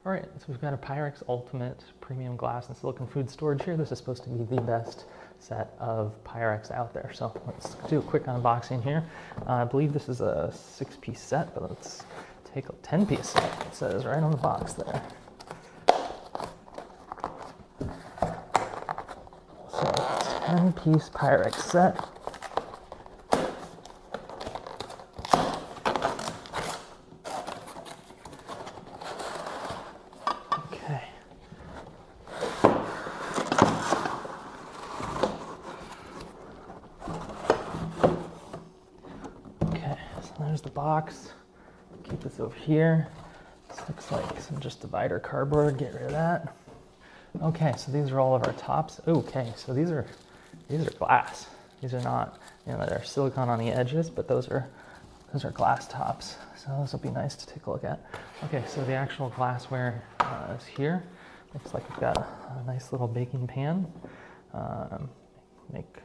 All right, so we've got a Pyrex Ultimate Premium Glass and Silicone Food Storage here. This is supposed to be the best set of Pyrex out there. So let's do a quick unboxing here. I believe this is a 6-piece set, but let's take a 10-piece set. It says right on the box there. So 10-piece Pyrex set. There's the box. Keep this over here. This looks like some just divider cardboard. Get rid of that. Okay, so these are all of our tops. Okay, so these are glass. These are not, they're silicone on the edges, but those are glass tops. So those will be nice to take a look at. Okay, so the actual glassware is here. Looks like we've got a nice little baking pan. Make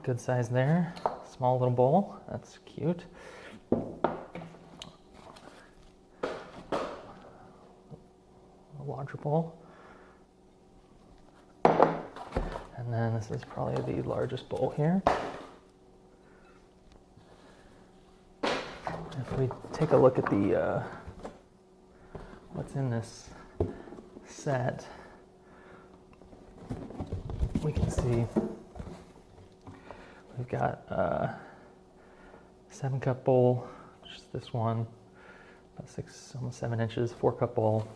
good size there. Small little bowl, that's cute. A larger bowl. And then this is probably the largest bowl here. If we take a look at the what's in this set, we can see we've got a 7-cup bowl, just this one, about 6, almost 7 inches, 4-cup bowl,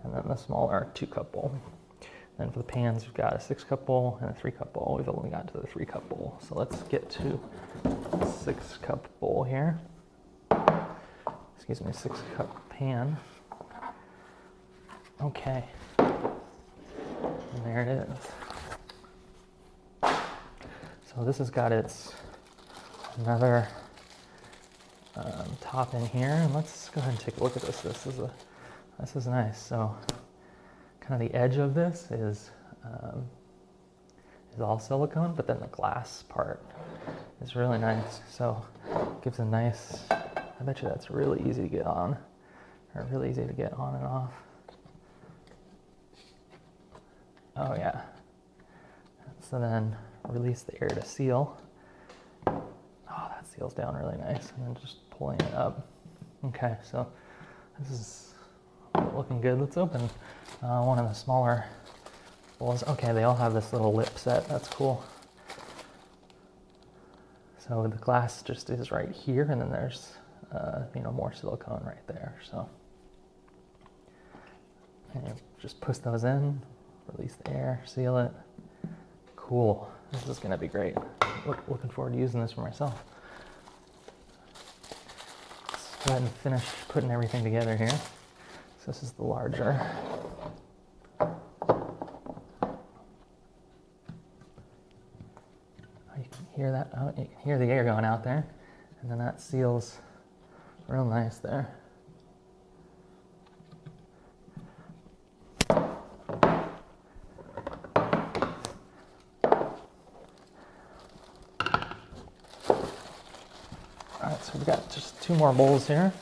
and then the smaller 2-cup bowl. Then for the pans, we've got a 6-cup bowl and a 3-cup bowl. We've only got to the 3-cup bowl. So let's get to the 6-cup bowl here. Excuse me, 6-cup pan. Okay, and there it is. So this has got another top in here, and let's go ahead and take a look at this. This is nice. So kind of the edge of this is all silicone, but then the glass part is really nice. So it gives a nice, I bet you that's really easy to get on, or really easy to get on and off. Oh yeah. So then release the air to seal. Oh, that seals down really nice. And then just pulling it up. Okay, so this is looking good. Let's open one of the smaller bowls. Okay, they all have this little lip set. That's cool. So the glass just is right here, and then there's more silicone right there. So and you just push those in, release the air, seal it. Cool. This is going to be great. Looking forward to using this for myself. Let's go ahead and finish putting everything together here. So this is the larger. You can hear that. Oh, you can hear the air going out there. And then that seals real nice there. Alright, so we've got just 2 more bowls here.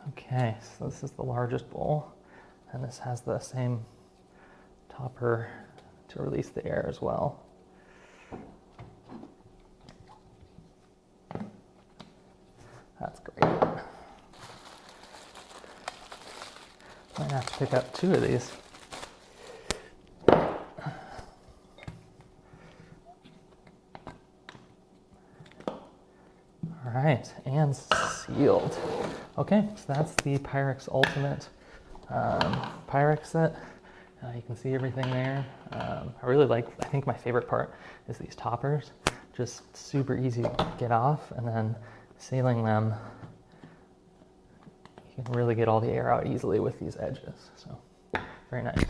Okay, so this is the largest bowl, and this has the same topper to release the air as well. That's great. Might have to pick up 2 of these. All right, and sealed. Okay, so that's the Pyrex Ultimate Pyrex set. You can see everything there. I think my favorite part is these toppers. Just super easy to get off, and then sealing them, you can really get all the air out easily with these edges. So, very nice.